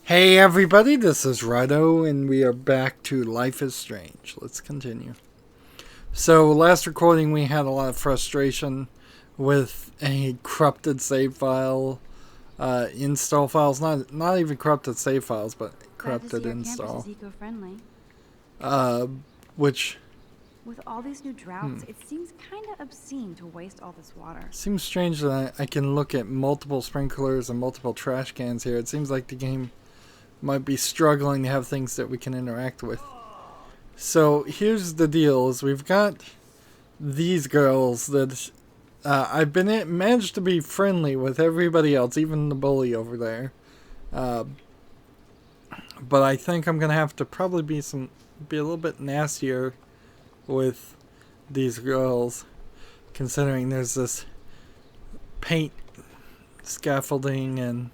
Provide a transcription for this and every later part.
Hey everybody, this is Rydo, and we are back to Life is Strange. Let's continue. So, last recording we had a lot of frustration with a corrupted save file, install files, not even corrupted save files, but corrupted install. Is eco-friendly. Which With all these new droughts, it seems kind of obscene to waste all this water. seems strange that I can look at multiple sprinklers and multiple trash cans here. It seems like the game might be struggling to have things that we can interact with. So here's the deal: is we've got these girls that I've been managed to be friendly with everybody else, even the bully over there. But I think I'm gonna have to probably be a little bit nastier with these girls, considering there's this paint scaffolding and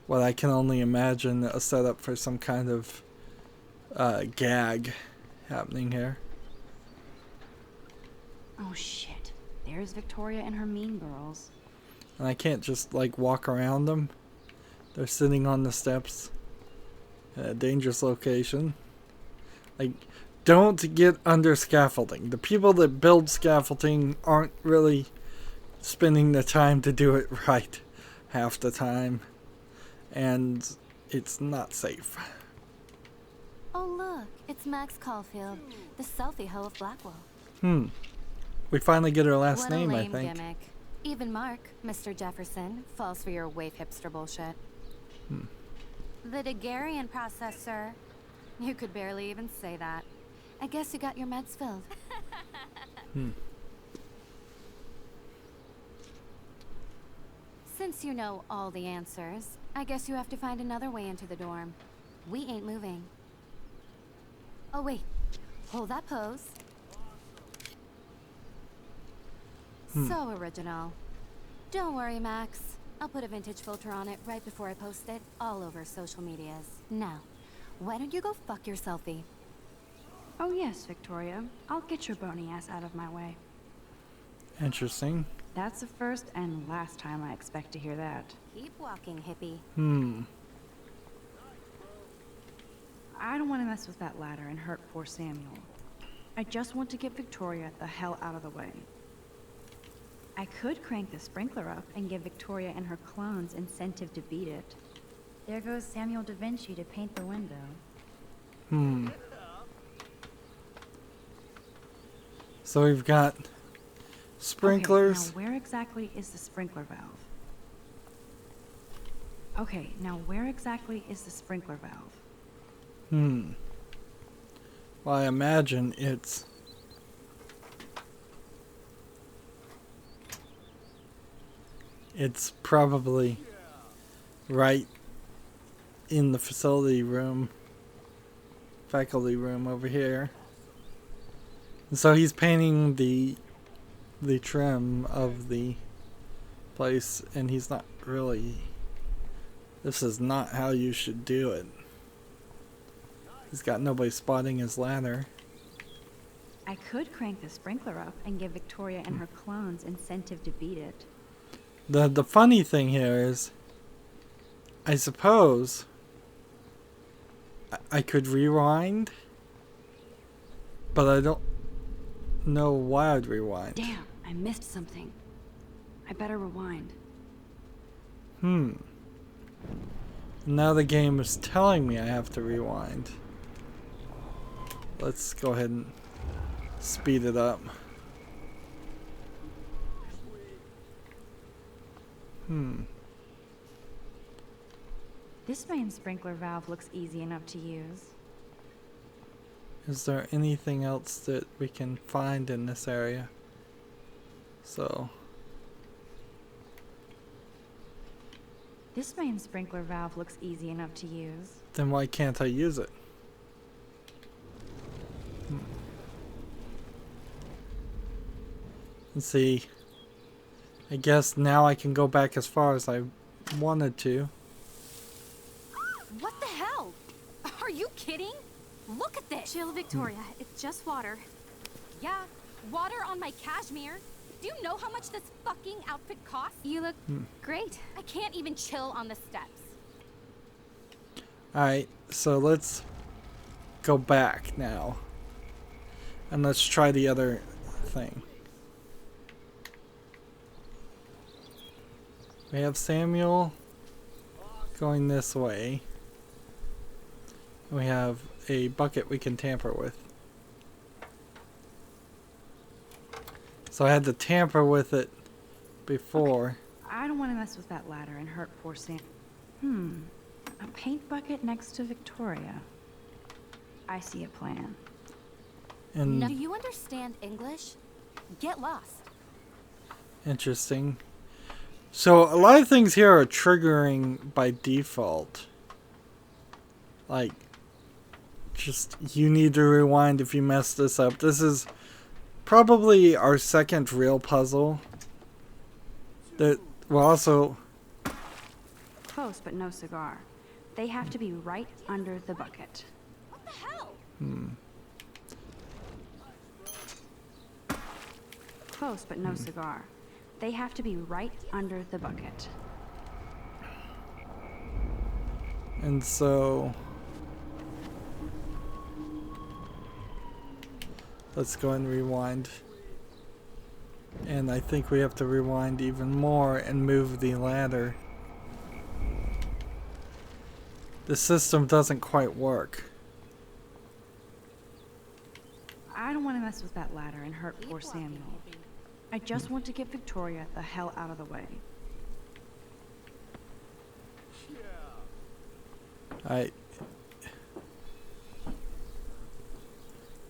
what I can only imagine a setup for some kind of gag happening here. Oh shit. There's Victoria and her mean girls. And I can't just like walk around them. They're sitting on the steps at a dangerous location. Like, don't get under scaffolding. The people that build scaffolding aren't really spending the time to do it right half the time. And it's not safe. Oh look, it's Max Caulfield, the selfie hoe of Blackwell. We finally get her last What name, a I lame think. gimmick. Even Mark, Mr. Jefferson, falls for your wave hipster bullshit. The Daguerrean process, sir. You could barely even say that. I guess you got your meds filled. Since you know all the answers, I guess you have to find another way into the dorm. We ain't moving. Oh wait, hold that pose. So original. Don't worry, Max. I'll put a vintage filter on it right before I post it all over social medias. Now, why don't you go fuck your selfie? Oh yes, Victoria. I'll get your bony ass out of my way. Interesting. That's the first and last time I expect to hear that. Keep walking, hippie. I don't want to mess with that ladder and hurt poor Samuel. I just want to get Victoria the hell out of the way. I could crank the sprinkler up and give Victoria and her clones incentive to beat it. There goes Samuel da Vinci to paint the window. So we've got sprinklers. Okay, now where exactly is the sprinkler valve? Okay, now where exactly is the sprinkler valve? Well, I imagine it's probably right in the faculty room over here. And so he's painting the trim of the place, and he's not really. This is not how you should do it. He's got nobody spotting his ladder. I could crank the sprinkler up and give Victoria and her clones incentive to beat it. The funny thing here is, I suppose I could rewind, but I don't know why I'd rewind. Damn, I missed something. I better rewind. Now the game is telling me I have to rewind. Let's go ahead and speed it up. This main sprinkler valve looks easy enough to use. Is there anything else that we can find in this area? So, This main sprinkler valve looks easy enough to use. then why can't I use it? Let's see. I guess now I can go back as far as I wanted to. What the hell? Are you kidding? Look at this. Chill, Victoria. It's just water. Yeah, water on my cashmere. Do you know how much this fucking outfit costs? You look great. I can't even chill on the steps. Alright, so let's go back now. And let's try the other thing. We have Samuel going this way. We have a bucket we can tamper with. So I had to tamper with it before. Okay. I don't want to mess with that ladder and hurt poor Sam. A paint bucket next to Victoria. I see a plan. And Do you understand English? Get lost. interesting. So a lot of things here are triggering by default. Like, just you need to rewind if you mess this up. This is probably our second real puzzle. That will also... Close, but no cigar. They have to be right under the bucket. What the hell? Close, but no cigar. They have to be right under the bucket. And so... let's go and rewind. And I think we have to rewind even more and move the ladder. The system doesn't quite work. I don't want to mess with that ladder and hurt poor Samuel. I just want to get Victoria the hell out of the way.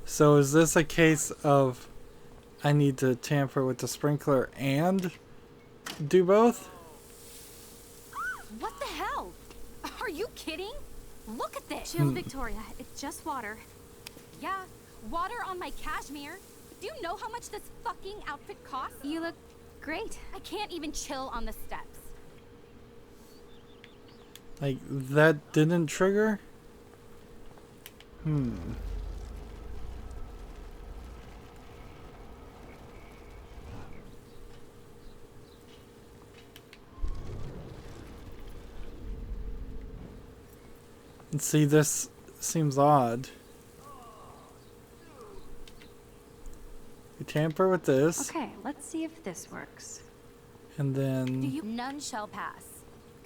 So is this a case of I need to tamper with the sprinkler and do both? What the hell? Are you kidding? Look at this. Chill, Victoria. It's just water. Yeah, water on my cashmere. Do you know how much this fucking outfit costs? You look great. I can't even chill on the steps. Like, that didn't trigger? And see, this seems odd. We tamper with this, Okay, let's see if this works. and then... None shall pass.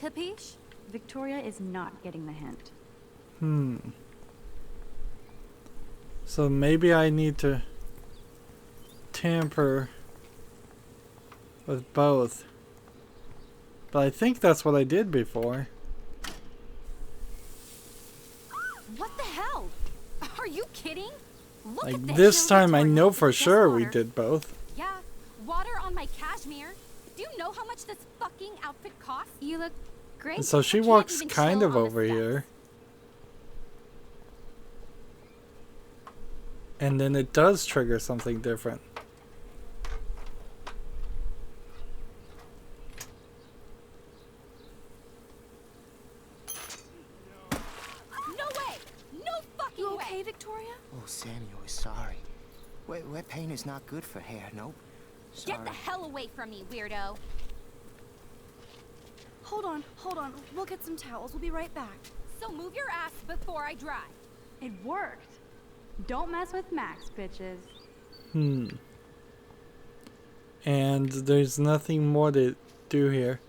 Capiche? Victoria is not getting the hint. So maybe I need to tamper with both. But I think that's what I did before. What the hell? Are you kidding? Look Like, at this. this Chill, time I Victoria. know It's for just sure we water. did both. Yeah, water on my cashmere. Do you know how much this fucking outfit costs? You look great. And so she I can't walks even kind chill of on the over steps. here. And then it does trigger something different. No way! No fucking You way! okay, Victoria? Oh, Samuel is sorry. Wet paint is not good for hair, nope. Sorry. Get the hell away from me, weirdo! Hold on. We'll get some towels. We'll be right back. So move your ass before I dry. It worked. Don't mess with Max, bitches. And there's nothing more to do here.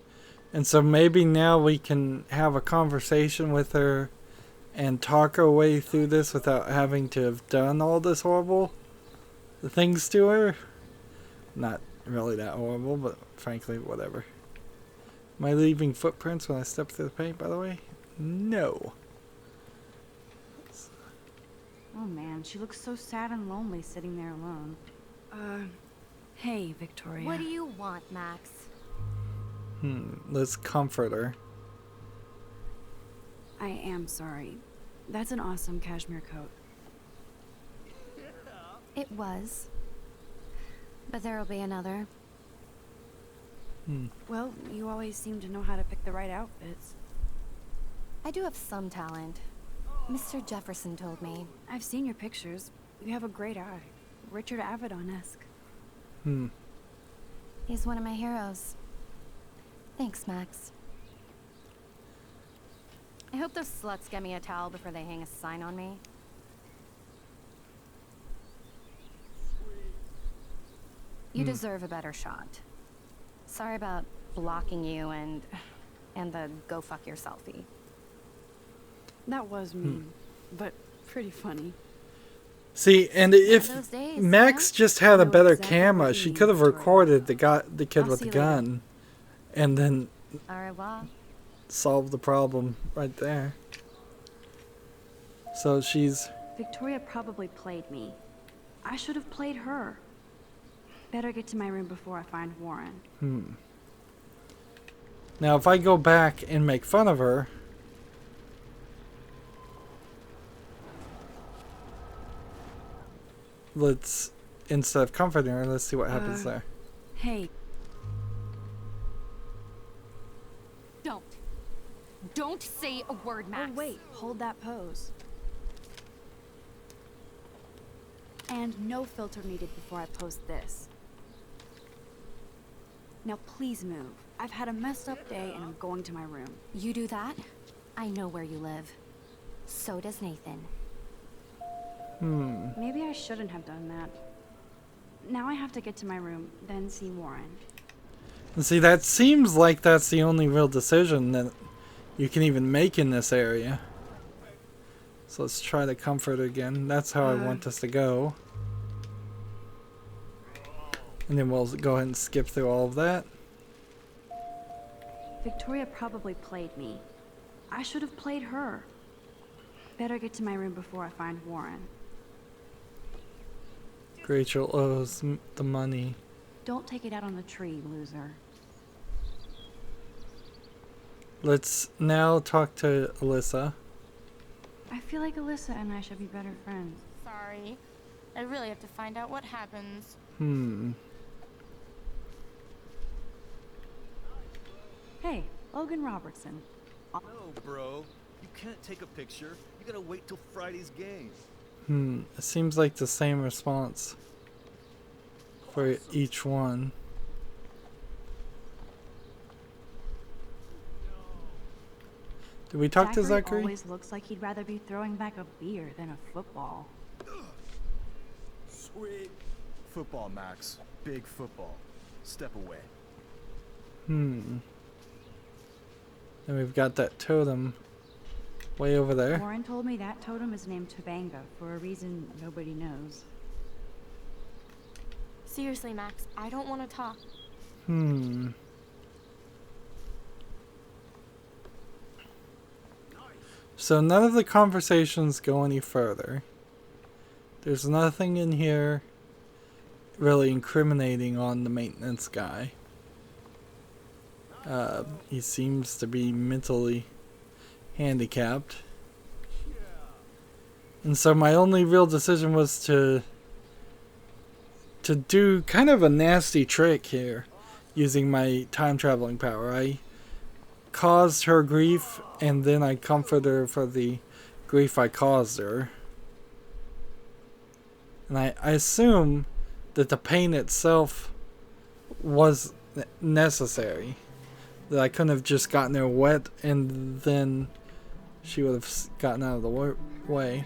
And so maybe now we can have a conversation with her and talk our way through this without having to have done all this horrible things to her. Not really that horrible, but frankly, whatever. Am I leaving footprints when I step through the paint, by the way? No. Oh man, she looks so sad and lonely sitting there alone. Hey, Victoria. What do you want, Max? Let's comfort her. I am sorry. That's an awesome cashmere coat. It was. But there'll be another. Well, you always seem to know how to pick the right outfits. I do have some talent. Mr. Jefferson told me. I've seen your pictures. You have a great eye. Richard Avedon-esque. He's one of my heroes. Thanks, Max. I hope those sluts get me a towel before they hang a sign on me. You deserve a better shot. Sorry about blocking you and the go fuck your selfie. That was mean, but pretty funny. See, and if those days, Max huh? just had a Know better exactly camera, what she you could have mean, Victoria. recorded the kid I'll with see the you later. gun, and then Au revoir. solved the problem right there. So she's Victoria probably played me. I should have played her. Better get to my room before I find Warren. now if I go back and make fun of her, let's instead of comforting her, let's see what happens there. Hey, Don't say a word, Max. oh wait, hold that pose. And no filter needed before I post this. Now please move. I've had a messed up day and I'm going to my room. You do that? I know where you live. So does Nathan. Maybe I shouldn't have done that. Now I have to get to my room, then see Warren. And see, that seems like that's the only real decision that you can even make in this area. So let's try to comfort her again. That's how I want us to go. And then we'll go ahead and skip through all of that. Victoria probably played me. I should have played her. Better get to my room before I find Warren. Rachel owes the money. Don't take it out on the tree, loser. Let's now talk to Alyssa. I feel like Alyssa and I should be better friends. Sorry. I really have to find out what happens. Hey, Logan Robertson. No, bro. You can't take a picture. You gotta wait till Friday's game. It seems like the same response for each one. Did we talk to Zachary? Always looks like he'd rather be throwing back a beer than a football. Sweet. Football, Max. Big football. Step away. And we've got that totem way over there. Warren told me that totem is named Tobanga for a reason nobody knows. Seriously, Max, I don't want to talk. So none of the conversations go any further. There's nothing in here really incriminating on the maintenance guy. He seems to be mentally handicapped. And so my only real decision was to do kind of a nasty trick here using my time traveling power. I caused her grief and then I comfort her for the grief I caused her. And I assume that the pain itself was necessary. That I couldn't have just gotten her wet and then she would have gotten out of the way.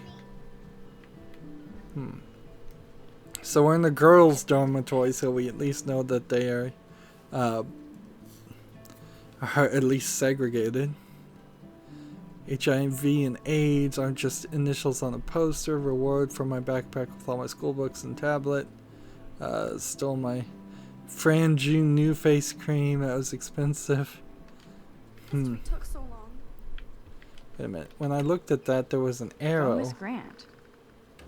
So we're in the girls' dormitory, so we at least know that they are at least segregated. HIV and AIDS aren't just initials on a poster. Reward from my backpack with all my school books and tablet. Stole my Fran June new face cream. That was expensive. Took so long. Wait a minute. When I looked at that, there was an Oh, arrow. Miss Grant.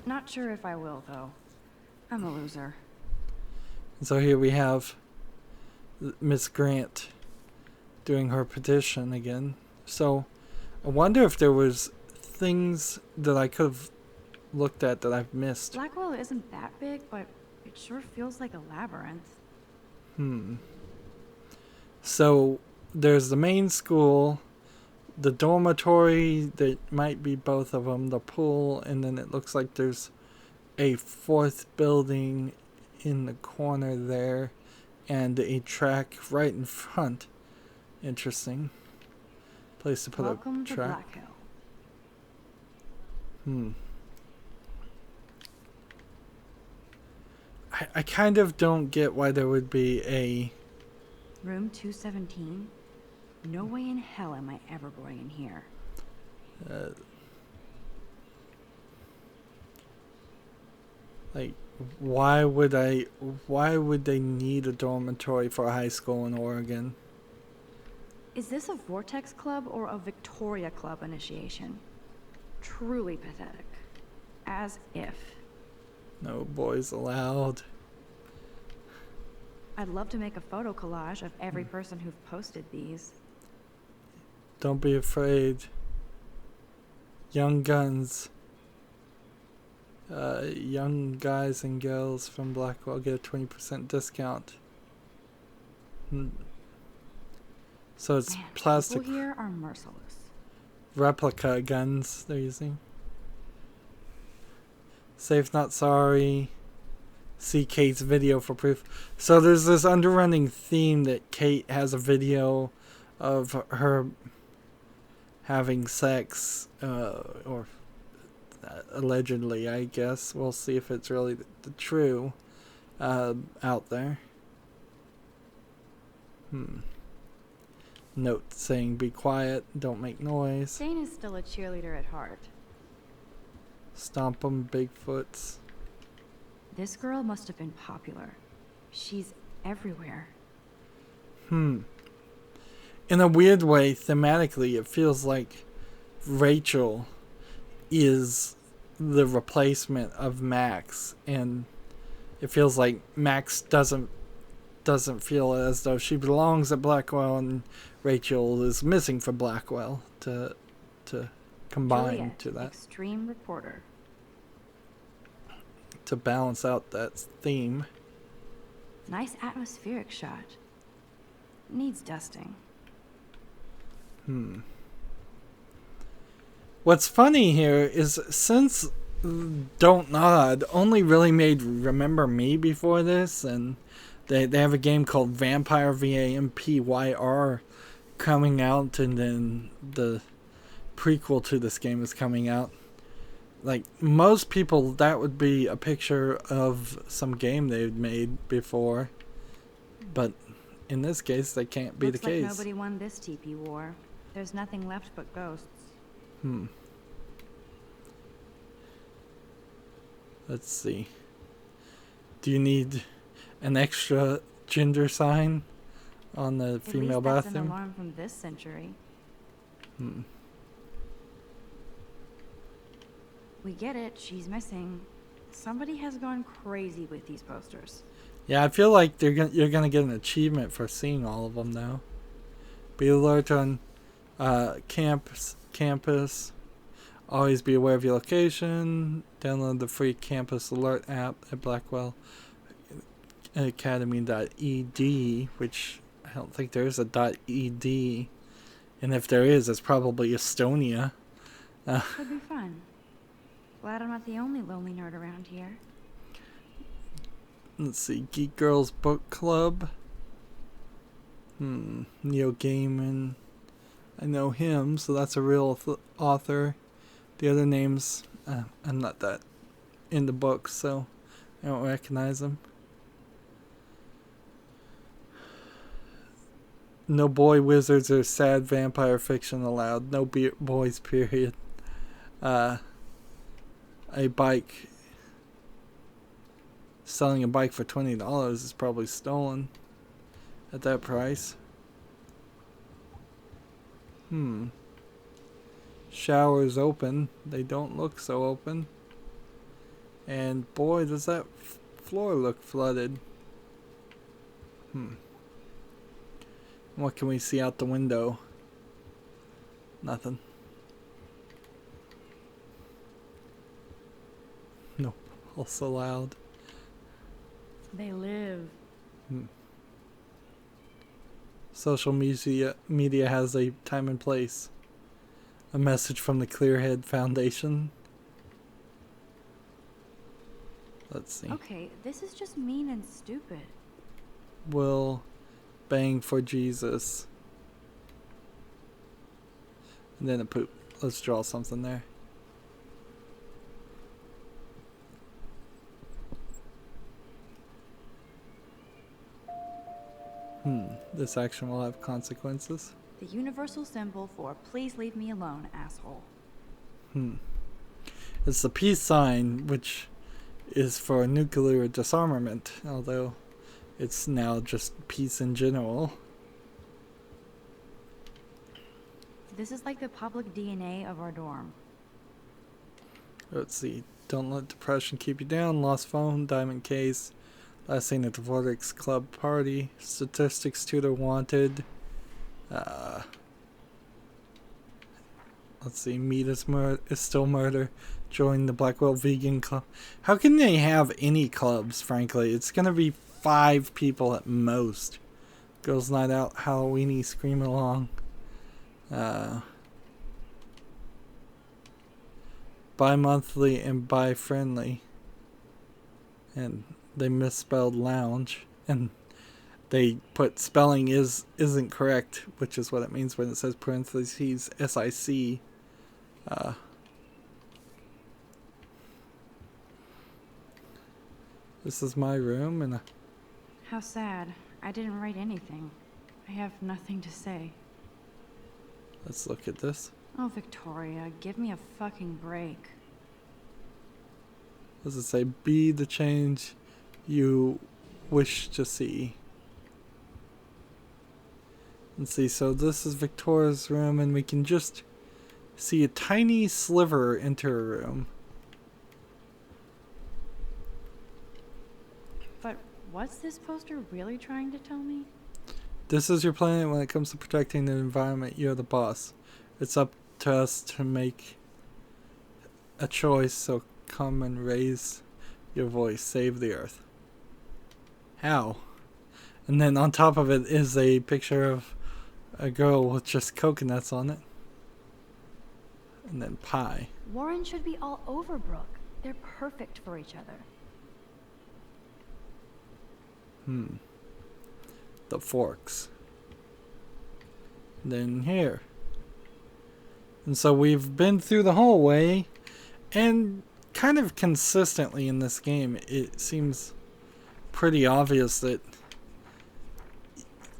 Not sure if I will, though. I'm a loser. So here we have Miss Grant doing her petition again. So I wonder if there was things that I could have looked at that I've missed. Blackwell isn't that big, but it sure feels like a labyrinth. So there's the main school, the dormitory that might be both of them, the pool, and then it looks like there's a fourth building in the corner there and a track right in front. Interesting place to put Welcome a to track. Black Hill. I kind of don't get why there would be a... Room 217? No way in hell am I ever going in here. Like, why would they need a dormitory for a high school in Oregon? Is this a Vortex Club or a Victoria Club initiation? Truly pathetic. As if. No boys allowed. I'd love to make a photo collage of every person who've posted these. Don't be afraid. Young guns. Young guys and girls from Blackwell get a 20% discount. So it's Man, plastic people here are merciless. replica guns they're using. Safe not sorry. See Kate's video for proof. So there's this underrunning theme that Kate has a video of her having sex, or allegedly, I guess. We'll see if it's really the true out there. Note saying be quiet, don't make noise. Jane is still a cheerleader at heart. Stomp 'em, Bigfoots. This girl must have been popular. She's everywhere. In a weird way, thematically, it feels like Rachel is the replacement of Max, and it feels like Max doesn't feel as though she belongs at Blackwell, and Rachel is missing for Blackwell to combine Juliet, to that, extreme reporter. to balance out that theme. Nice atmospheric shot. Needs dusting. What's funny here is, since Don't Nod only really made Remember Me before this, and they have a game called Vampire VAMPYR coming out, and then the prequel to this game is coming out. Like, most people, that would be a picture of some game they'd made before, but in this case, that can't be Looks the like case. nobody won this TP war. There's nothing left but ghosts. Let's see. Do you need an extra gender sign on the female At least that's bathroom? an alarm from this century. We get it. She's missing. Somebody has gone crazy with these posters. Yeah, I feel like you're gonna get an achievement for seeing all of them now. Be alert on campus. Always be aware of your location. Download the free campus alert app at Blackwell Academy.ed, which I don't think there is a .ed, and if there is, it's probably Estonia. Could be fun. Glad I'm not the only lonely nerd around here. Let's see, Geek Girls Book Club. Neil Gaiman. I know him, so that's a real author. The other names, I'm not that into books, so I don't recognize them. No boy wizards or sad vampire fiction allowed. No boys, period. A bike. Selling a bike for $20 is probably stolen at that price. Showers open. They don't look so open. And boy, does that floor look flooded. What can we see out the window? Nothing. No, also loud. They live. Social media has a time and place. A message from the Clearhead Foundation. Let's see. Okay, this is just mean and stupid. Will bang for Jesus. And then a poop. Let's draw something there. This action will have consequences. The universal symbol for please leave me alone, asshole. It's the peace sign, which is for nuclear disarmament, although it's now just peace in general. This is like the public DNA of our dorm. Let's see. Don't let depression keep you down. Lost phone, diamond case. Last seen at the Vortex Club party. Statistics tutor wanted. Let's see. Meat is still murder. Join the Blackwell Vegan Club. How can they have any clubs, frankly? It's gonna be 5 people at most. Girls' night out, Halloweeny, scream along. Bi-monthly and bi-friendly. And they misspelled lounge. And they put spelling isn't correct, which is what it means when it says parentheses SIC. This is my room, and How sad. I didn't write anything. I have nothing to say. let's look at this. Oh, Victoria, give me a fucking break. Does it say be the change you wish to see? Let's see, so this is Victoria's room, and we can just see a tiny sliver into her room. But what's this poster really trying to tell me? This is your planet when it comes to protecting the environment. You're the boss. It's up to us to make a choice, so come and raise your voice. Save the Earth. How? And then on top of it is a picture of a girl with just coconuts on it. And then pie. Warren should be all over Brooke. They're perfect for each other. The forks. Then here. And so we've been through the whole way, and kind of consistently in this game, it seems pretty obvious that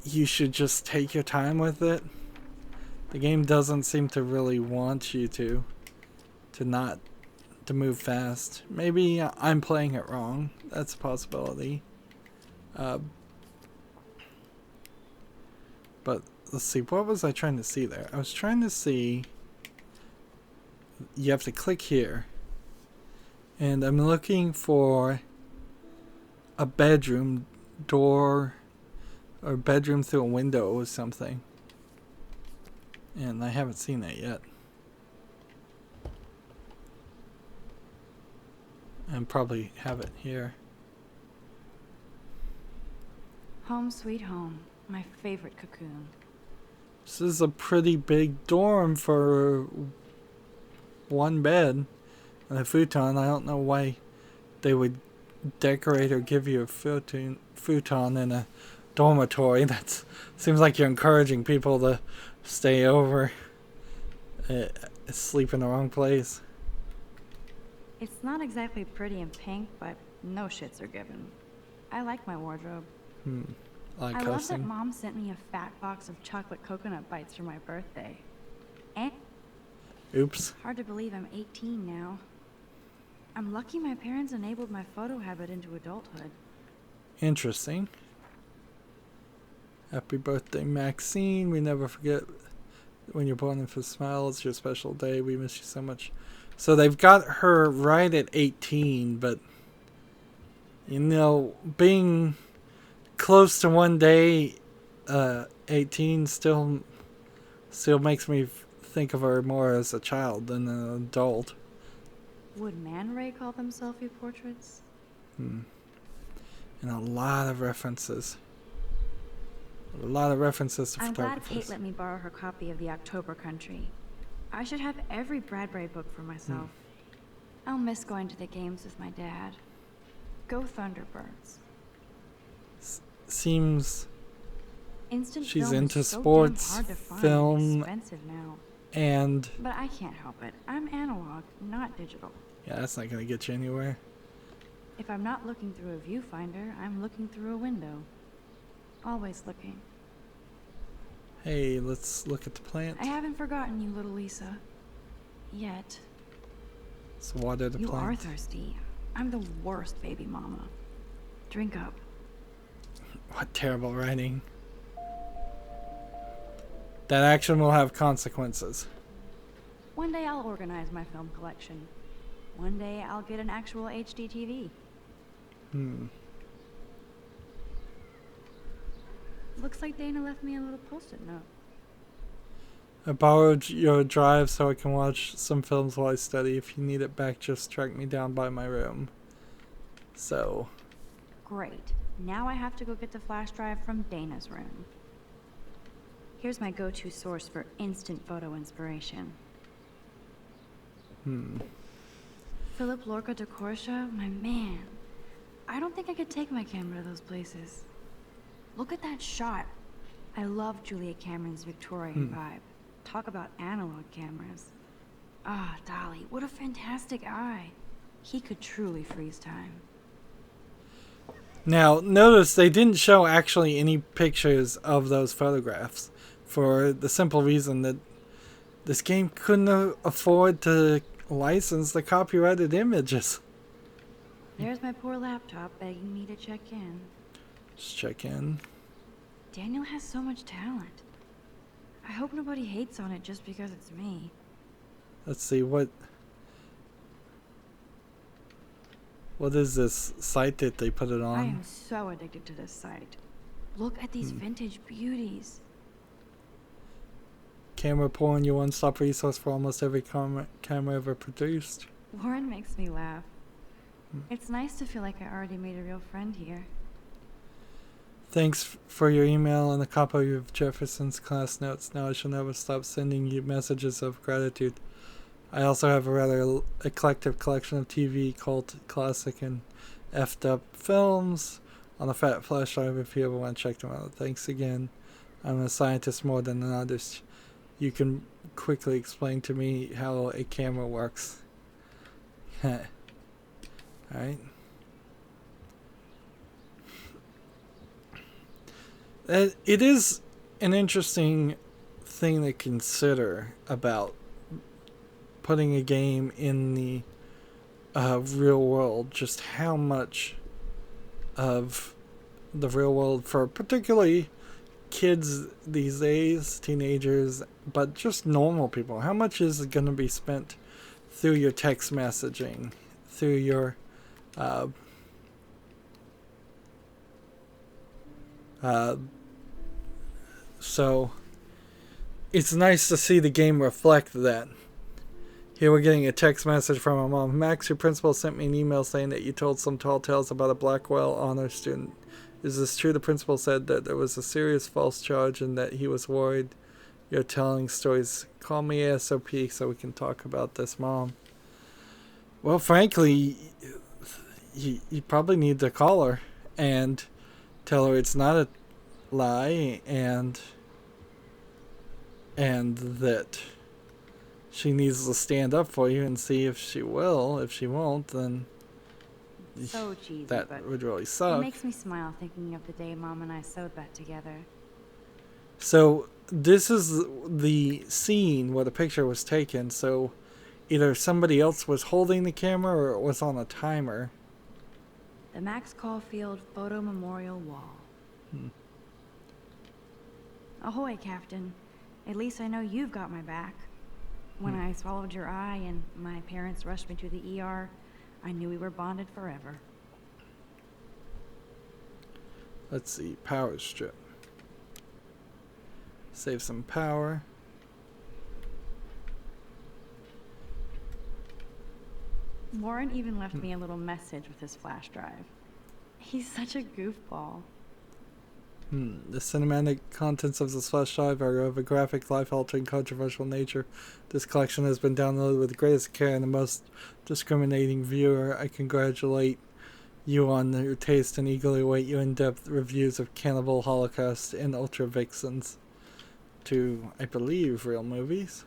you should just take your time with it. The game doesn't seem to really want you to move fast. Maybe I'm playing it wrong. That's a possibility. But let's see, what was I trying to see there? I was trying to see, you have to click here, and I'm looking for a bedroom door, or bedroom through a window or something, and I haven't seen that yet. And probably have it here. Home sweet home. My favorite cocoon. This is a pretty big dorm for one bed and a futon. I don't know why they would decorate or give you a futon in a dormitory. That seems like you're encouraging people to stay over, sleep in the wrong place. It's not exactly pretty and pink, but no shits are given. I like my wardrobe. Like I love that cussing. Mom sent me a fat box of chocolate coconut bites for my birthday. And Oops. hard to believe I'm 18 now. I'm lucky my parents enabled my photo habit into adulthood. Interesting. Happy birthday, Maxine. We never forget when you're born and for smile. It's your special day. We miss you so much. So they've got her right at 18, but you know, being close to one day 18 still makes me think of her more as a child than an adult. Would Man Ray call them selfie portraits? And a lot of references. A lot of references to I'm glad photographers. Kate let me borrow her copy of The October Country. I should have every Bradbury book for myself. I'll miss going to the games with my dad. Go Thunderbirds. Seems Instant she's film into is so damn sports, hard to find film, and expensive now. and But I can't help it. I'm analog, not digital. yeah, that's not gonna get you anywhere. If I'm not looking through a viewfinder, I'm looking through a window. Always looking. Hey, let's look at the plant. I haven't forgotten you, little Lisa. Yet. Let's water the You plant. are thirsty. I'm the worst baby mama. Drink up. What terrible writing. That action will have consequences. One day I'll organize my film collection. One day I'll get an actual HD TV. Looks like Dana left me a little post-it note. I borrowed your drive so I can watch some films while I study. If you need it back, just track me down by my room. So. Great. Now I have to go get the flash drive from Dana's room. Here's my go-to source for instant photo inspiration. Philip Lorca de Corsia, my man. I don't think I could take my camera to those places. Look at that shot. I love Julia Cameron's Victorian vibe. Talk about analog cameras. Ah, Dolly, what a fantastic eye. He could truly freeze time. Now, notice they didn't show actually any pictures of those photographs for the simple reason that this game couldn't afford to license the copyrighted images. There's my poor laptop begging me to check in. Just check in. Daniel has so much talent. I hope nobody hates on it just because it's me. Let's see, what is this site that they put it on? I am so addicted to this site. Look at these vintage beauties. Camera porn, your one-stop resource for almost every camera ever produced. Warren makes me laugh. It's nice to feel like I already made a real friend here. Thanks for your email and a copy of Jefferson's class notes. Now I shall never stop sending you messages of gratitude. I also have a rather eclectic collection of TV, cult, classic, and effed up films on a fat flash drive if you ever want to check them out. Thanks again. I'm a scientist more than an artist. You can quickly explain to me how a camera works. Alright. It is an interesting thing to consider about putting a game in the real world, just how much of the real world for particularly kids these days, teenagers, but just normal people, how much is going to be spent through your text messaging, through your so it's nice to see the game reflect that. Here we're getting a text message from my mom. Max, your principal sent me an email saying that you told some tall tales about a Blackwell honor student. Is this true? The principal said that there was a serious false charge and that he was worried you're telling stories. Call me ASOP so we can talk about this, Mom. Well, frankly, you probably need to call her and tell her it's not a lie and that she needs to stand up for you and see if she will. If she won't, then So cheesy, that but would really it suck. makes me smile thinking of the day Mom and I sewed that together. So this is the scene where the picture was taken. So either somebody else was holding the camera or it was on a timer. The Max Caulfield Photo Memorial Wall. Ahoy, Captain. At least I know you've got my back. When I swallowed your eye and my parents rushed me to the ER, I knew we were bonded forever. Let's see, power strip. Save some power. Warren even left me a little message with his flash drive. He's such a goofball. The cinematic contents of this flash drive are of a graphic, life-altering, controversial nature. This collection has been downloaded with the greatest care and the most discriminating viewer. I congratulate you on your taste and eagerly await your in-depth reviews of Cannibal Holocaust and Ultra Vixens. To, I believe, real movies.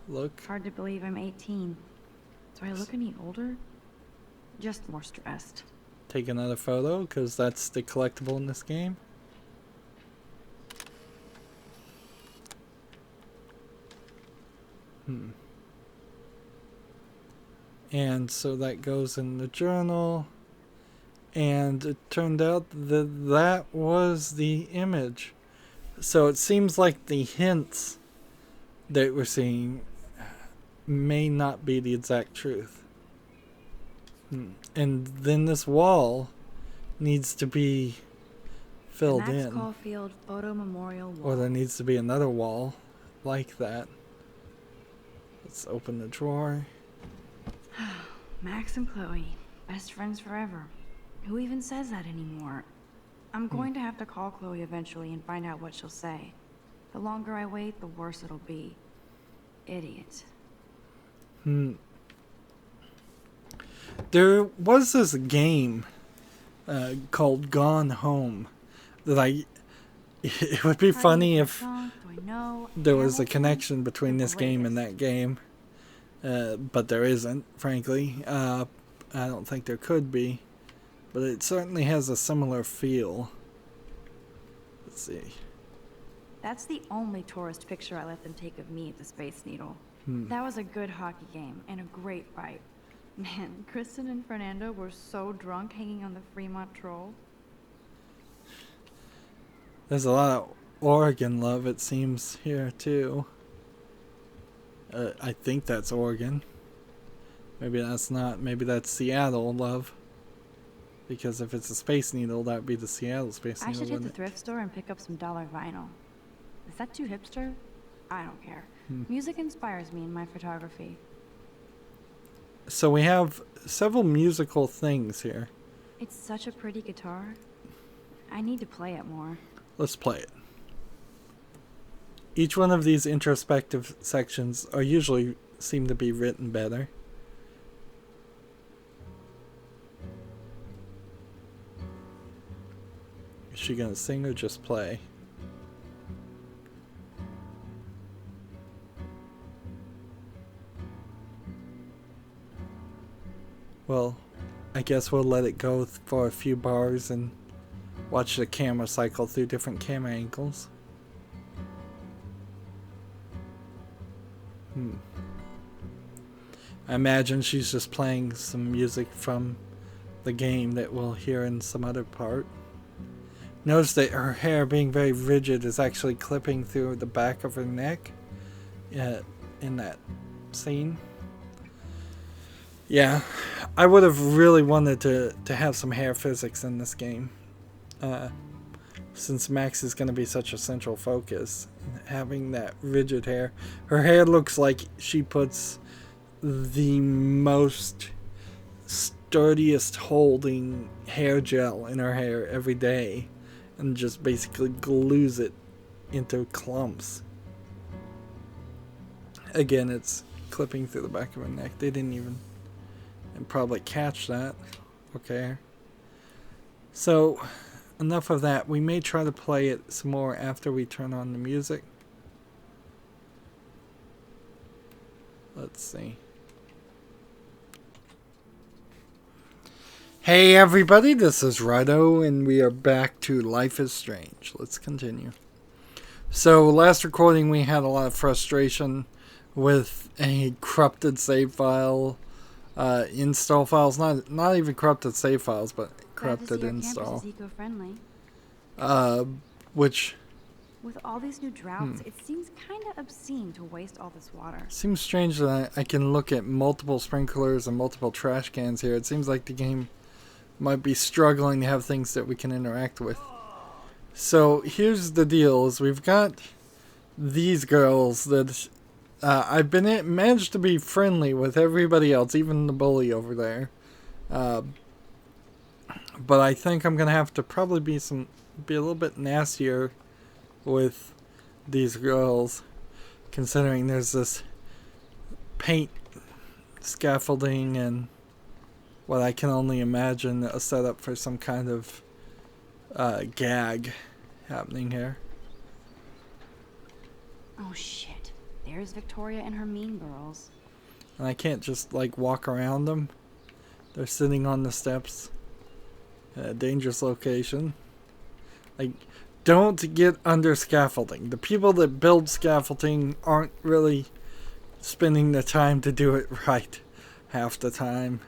Look. Hard to believe I'm 18. Do I look any older? Just more stressed. Take another photo, because that's the collectible in this game. And so that goes in the journal. And it turned out that that was the image. So it seems like the hints that we're seeing may not be the exact truth. And then this wall needs to be filled Max in. Caulfield Photo Memorial Wall. Or there needs to be another wall like that. Let's open the drawer. Max and Chloe, best friends forever. Who even says that anymore? I'm going to have to call Chloe eventually and find out what she'll say. The longer I wait, the worse it'll be. Idiot. There was this game called Gone Home that it would be funny if there was a connection between this game and that game. But there isn't, frankly. I don't think there could be. But it certainly has a similar feel. Let's see. That's the only tourist picture I let them take of me at the Space Needle. That was a good hockey game and a great fight. Man, Kristen and Fernando were so drunk hanging on the Fremont Troll. There's a lot of Oregon love, it seems, here, too. I think that's Oregon. Maybe that's not. Maybe that's Seattle love. Because if it's a Space Needle, that would be the Seattle Space Needle, I should hit the wouldn't it? thrift store and pick up some dollar vinyl. Is that too hipster? I don't care. Music inspires me in my photography. So we have several musical things here. It's such a pretty guitar. I need to play it more. Let's play it. Each one of these introspective sections are usually seem to be written better. Is she gonna sing or just play? Well, I guess we'll let it go for a few bars and watch the camera cycle through different camera angles. I imagine she's just playing some music from the game that we'll hear in some other part. Notice that her hair, being very rigid, is actually clipping through the back of her neck in that scene. Yeah, I would have really wanted to have some hair physics in this game. Since Max is going to be such a central focus, having that rigid hair. Her hair looks like she puts the most sturdiest holding hair gel in her hair every day and just basically glues it into clumps. Again, it's clipping through the back of her neck. They didn't even probably catch that. Okay. So, enough of that. We may try to play it some more after we turn on the music. Let's see. Hey everybody, this is Rydo, and we are back to Life is Strange. Let's continue. So, last recording we had a lot of frustration with a corrupted save file, install files, not even corrupted save files, but corrupted install. Campus is eco-friendly. Which With all these new droughts, it seems kind of obscene to waste all this water. seems strange that I can look at multiple sprinklers and multiple trash cans here. It seems like the game might be struggling to have things that we can interact with. So here's the deal: is we've got these girls that I've been managed to be friendly with everybody else, even the bully over there. But I think I'm gonna have to probably be a little bit nastier with these girls, considering there's this paint scaffolding and what I can only imagine a setup for some kind of gag happening here. Oh shit. There's Victoria and her mean girls. And I can't just like walk around them. They're sitting on the steps at a dangerous location. Like, don't get under scaffolding. The people that build scaffolding aren't really spending the time to do it right half the time.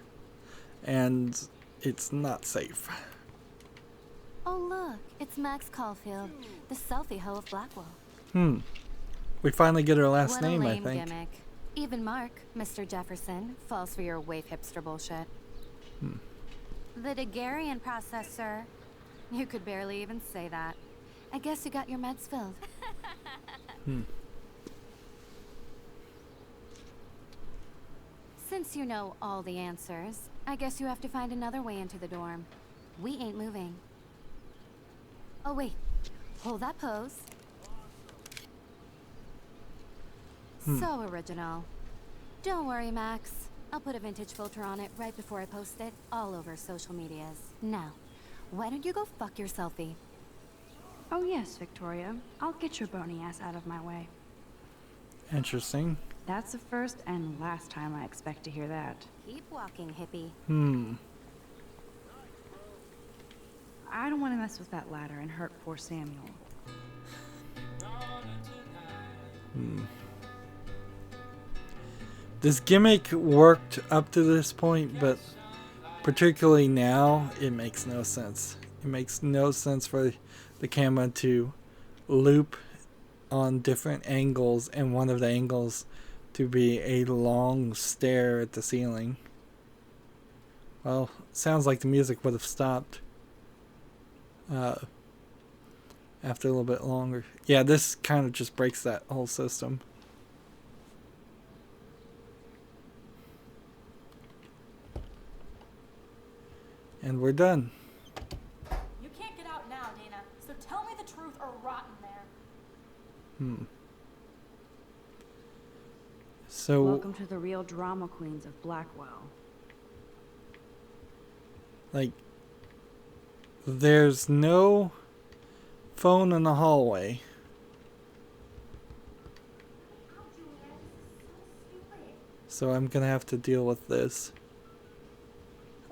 And it's not safe. Oh look, it's Max Caulfield, the selfie hoe of Blackwell. We finally get her last What name, a I lame think. gimmick. Even Mark, Mr. Jefferson, falls for your wave hipster bullshit. The Daguerrean process, sir. You could barely even say that. I guess you got your meds filled. Since you know all the answers, I guess you have to find another way into the dorm. We ain't moving. Oh wait, hold that pose. So original. Don't worry, Max. I'll put a vintage filter on it right before I post it all over social medias. Now, why don't you go fuck your selfie? Oh yes, Victoria. I'll get your bony ass out of my way. Interesting. That's the first and last time I expect to hear that. Keep walking, hippie. I don't want to mess with that ladder and hurt poor Samuel. This gimmick worked up to this point, but particularly now, it makes no sense. It makes no sense for the camera to loop on different angles, and one of the angles to be a long stare at the ceiling. Well, sounds like the music would have stopped after a little bit longer. Yeah, this kind of just breaks that whole system. And we're done. You can't get out now, Dana, so tell me the truth or rot in there. So, Welcome to the real drama queens of Blackwell. like, there's no phone in the hallway. So I'm gonna have to deal with this,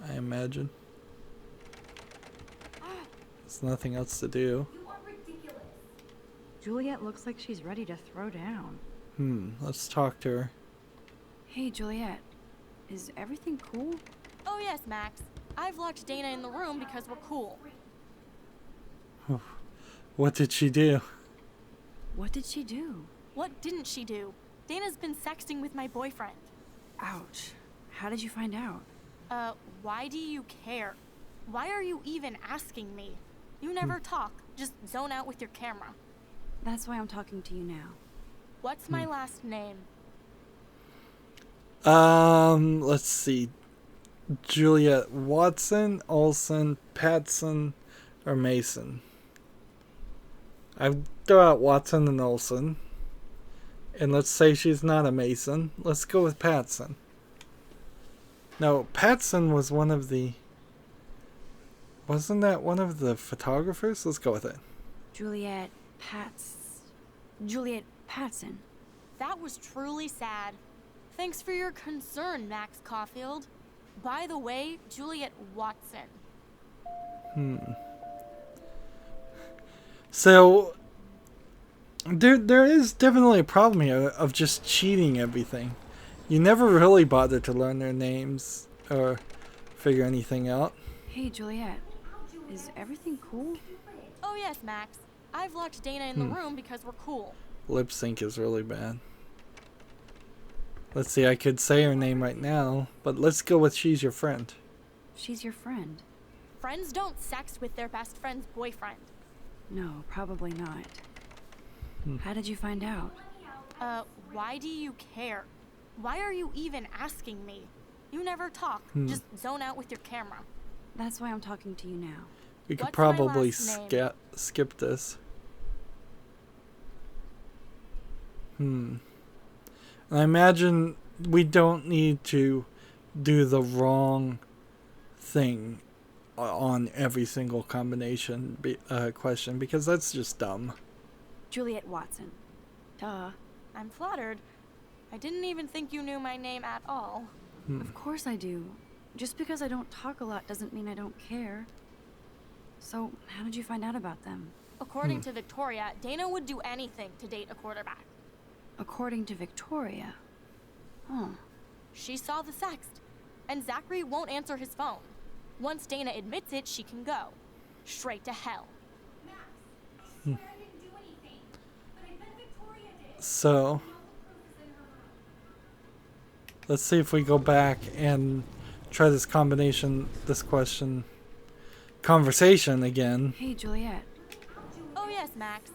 I imagine. There's nothing else to do. You are ridiculous. Juliet looks like she's ready to throw down. Let's talk to her. Hey, Juliet. Is everything cool? Oh yes, Max. I've locked Dana in the room because we're cool. What did she do? What did she do? What didn't she do? Dana's been sexting with my boyfriend. Ouch. How did you find out? Why do you care? Why are you even asking me? You never talk, just zone out with your camera. That's why I'm talking to you now. What's my last name? Let's see. Juliet Watson, Olson, Patson, or Mason. I throw out Watson and Olson. And let's say she's not a Mason. Let's go with Patson. No, Patson was one of the... Wasn't that one of the photographers? Let's go with it. Juliet Patson. That was truly sad. Thanks for your concern, Max Caulfield. By the way, Juliet Watson. So, there is definitely a problem here of just cheating everything. You never really bother to learn their names or figure anything out. Hey, Juliet. Is everything cool? Oh yes, Max. I've locked Dana in the room because we're cool. Lip sync is really bad. Let's see, I could say her name right now, but let's go with she's your friend. She's your friend. Friends don't sex with their best friend's boyfriend. No, probably not. How did you find out? Why do you care? Why are you even asking me? You never talk, just zone out with your camera. That's why I'm talking to you now. We could What's my probably last name? skip this. And I imagine we don't need to do the wrong thing on every single combination question, because that's just dumb. Juliet Watson. Duh. I'm flattered. I didn't even think you knew my name at all. Of course I do. Just because I don't talk a lot doesn't mean I don't care. So, how did you find out about them? According to Victoria, Dana would do anything to date a quarterback. According to Victoria. Huh. She saw the sext, and Zachary won't answer his phone. Once Dana admits it, she can go. Straight to hell. Max, I swear I didn't do anything. But I bet Victoria did. So, I know the proof is in her room. let's see if we go back and try this conversation again. Hey, Juliet. Oh yes, Max.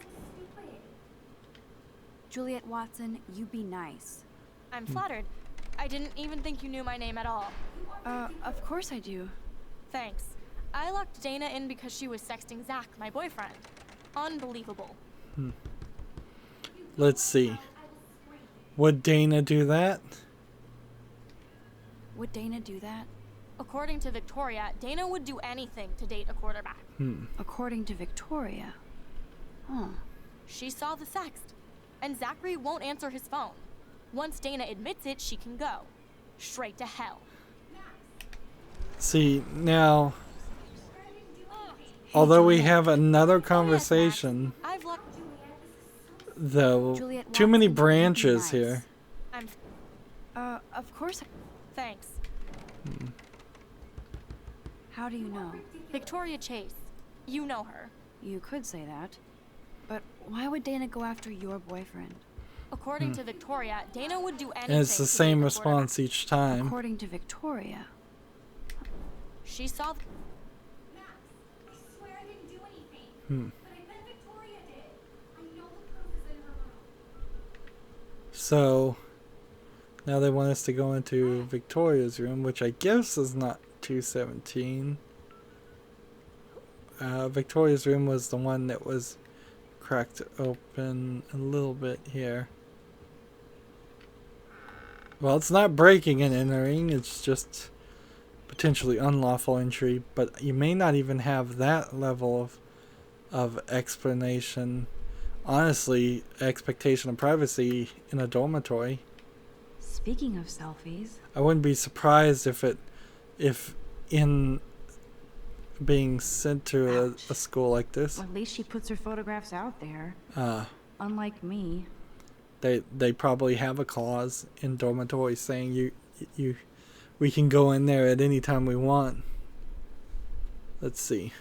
Juliet Watson, you be nice. I'm flattered. I didn't even think you knew my name at all. Of course I do. Thanks. I locked Dana in because she was sexting Zach, my boyfriend. Unbelievable. Let's see. Would Dana do that? Would Dana do that? According to Victoria, Dana would do anything to date a quarterback. According to Victoria. Huh. She saw the sext, and Zachary won't answer his phone. Once Dana admits it, she can go. Straight to hell. See, now, although we have another conversation, I've locked though, Juliet too many Watson, branches nice. here. I'm Of course. thanks. How do you know? Victoria Chase. You know her. You could say that. But why would Dana go after your boyfriend? According to Victoria, Dana would do anything. And it's the to same date a response each time. According to Victoria. quarterback. She saw the Max, I swear I didn't do anything. But I bet Victoria did. I know the proof is in her room. So, now they want us to go into Victoria's room, which I guess is not 217. Victoria's room was the one that was cracked open a little bit here. Well, it's not breaking and entering, it's just potentially unlawful entry, but you may not even have that level of explanation. Honestly, expectation of privacy in a dormitory. Speaking of selfies. I wouldn't be surprised if in being sent to a school like this, Well, at least she puts her photographs out there. Unlike me. they probably have a clause in dormitories saying we can go in there at any time we want. Let's see.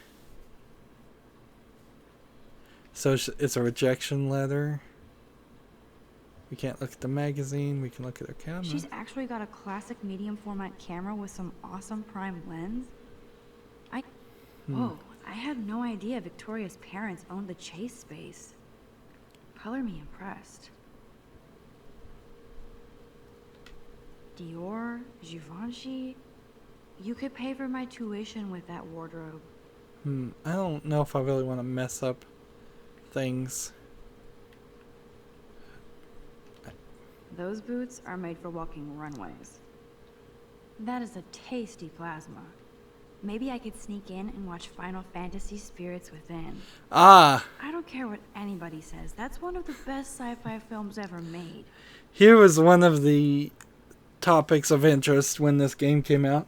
So it's a rejection letter. We can't look at the magazine. We can look at her camera. She's actually got a classic medium format camera with some awesome prime lens. Whoa, I had no idea Victoria's parents owned the Chase space. Color me impressed. Dior, Givenchy. You could pay for my tuition with that wardrobe. I don't know if I really want to mess up things. Those boots are made for walking runways. That is a tasty plasma. Maybe I could sneak in and watch Final Fantasy Spirits Within. Ah! I don't care what anybody says. That's one of the best sci-fi films ever made. Here was one of the topics of interest when this game came out.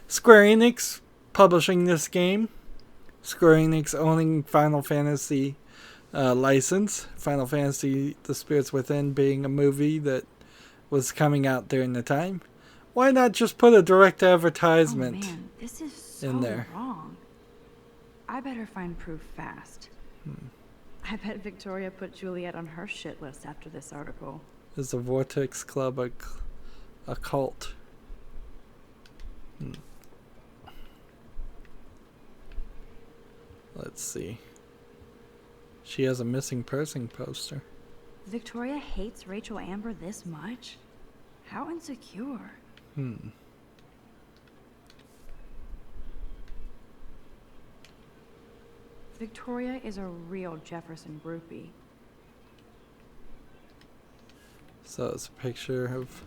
Square Enix publishing this game. Square Enix owning Final Fantasy license. Final Fantasy The Spirits Within being a movie that was coming out during the time. Why not just put a direct advertisement Oh man, this is so in there? wrong. I better find proof fast. I bet Victoria put Juliet on her shit list after this article. Is the Vortex Club a cult? Let's see. She has a missing person poster. Victoria hates Rachel Amber this much? How insecure. Victoria is a real Jefferson groupie. So it's a picture of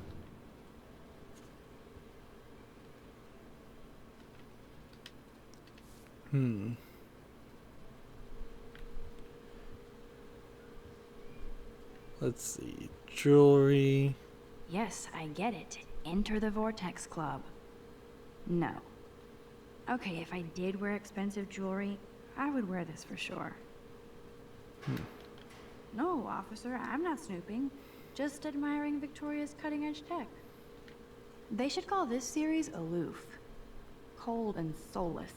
let's see. Jewelry. Yes, I get it. Enter the Vortex Club. No. Okay, if I did wear expensive jewelry, I would wear this for sure. No, officer, I'm not snooping. Just admiring Victoria's cutting-edge tech. They should call this series aloof. Cold and soulless.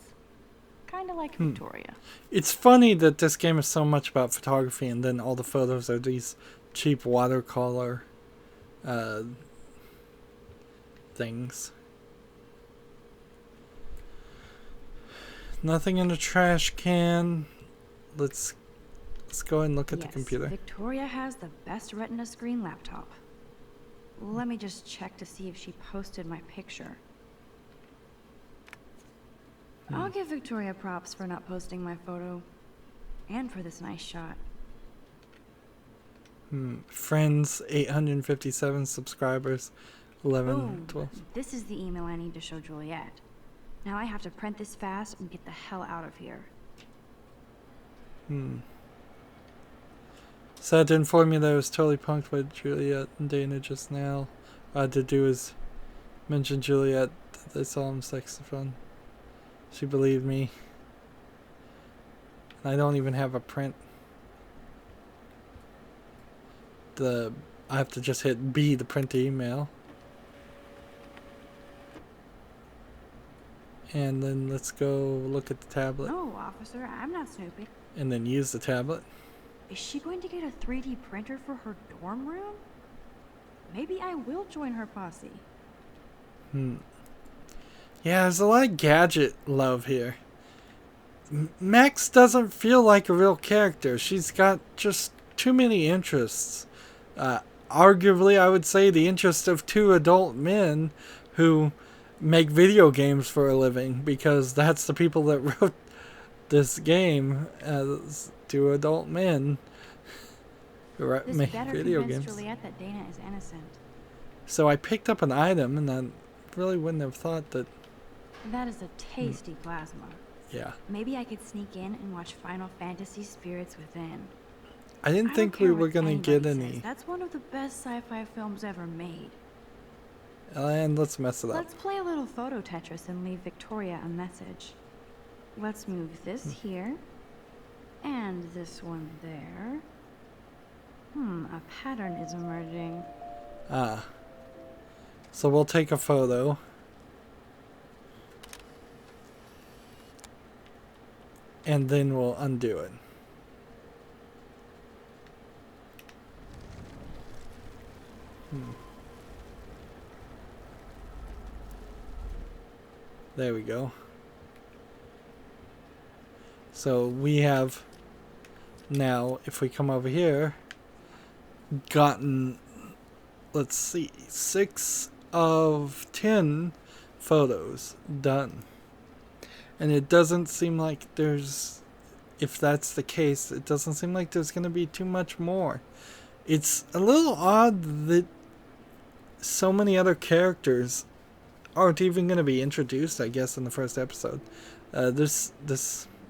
Kinda like Victoria. It's funny that this game is so much about photography and then all the photos are these cheap watercolor things. Nothing in the trash can. Let's go and look at the computer. Victoria has the best Retina screen laptop. Let me just check to see if she posted my picture. I'll give Victoria props for not posting my photo. And for this nice shot. Friends, 857 subscribers, 11, Boom. 12. This is the email I need to show Juliet. Now I have to print this fast and get the hell out of here. Sad to inform you that I was totally punked by Juliet and Dana just now. All I had to do is mention Juliet that they saw him saxophone. She believed me. I don't even have a print. I have to just hit B to print the email. And then let's go look at the tablet. No, officer, I'm not snooping. And then use the tablet. Is she going to get a 3D printer for her dorm room? Maybe I will join her posse. Yeah, there's a lot of gadget love here. Max doesn't feel like a real character. She's got just too many interests. Arguably, I would say the interest of two adult men who make video games for a living, because that's the people that wrote this game as two adult men who make video games. Juliet that Dana is innocent. So I picked up an item, and I really wouldn't have thought that. That is a tasty plasma. Yeah. Maybe I could sneak in and watch Final Fantasy Spirits Within. I didn't think we were gonna get any. That's one of the best sci-fi films ever made. And let's mess it up. Let's play a little photo Tetris and leave Victoria a message. Let's move this here. And this one there. A pattern is emerging. So we'll take a photo. And then we'll undo it. There we go. So we have now, if we come over here, gotten, let's see, 6 of 10 photos done. And it doesn't seem like there's, if that's the case, it doesn't seem like there's going to be too much more. It's a little odd that so many other characters aren't even going to be introduced, I guess, in the first episode. This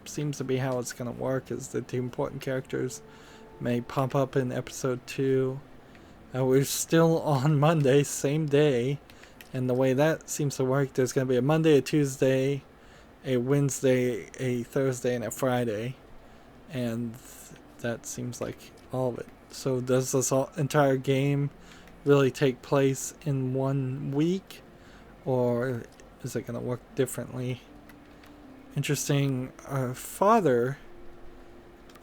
seems to be how it's going to work, is that the important characters may pop up in episode 2. We're still on Monday, same day, and the way that seems to work, there's going to be a Monday, a Tuesday, a Wednesday, a Thursday, and a Friday, and that seems like all of it. So does this entire game really take place in 1 week, or is it going to work differently? Interesting. Our father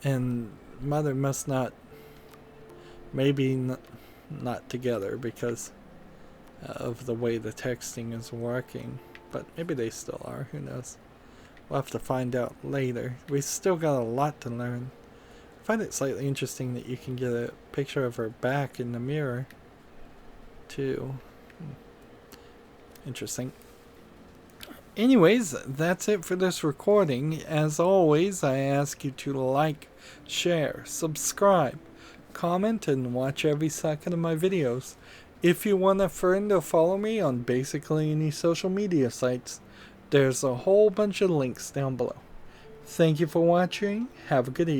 and mother must not, maybe not together because of the way the texting is working, but maybe they still are, who knows. We'll have to find out later. We still got a lot to learn. I find it slightly interesting that you can get a picture of her back in the mirror too. Interesting. Anyways, that's it for this recording. As always, I ask you to like, share, subscribe, comment, and watch every second of my videos. If you want a friend or follow me on basically any social media sites, there's a whole bunch of links down below. Thank you for watching. Have a good evening.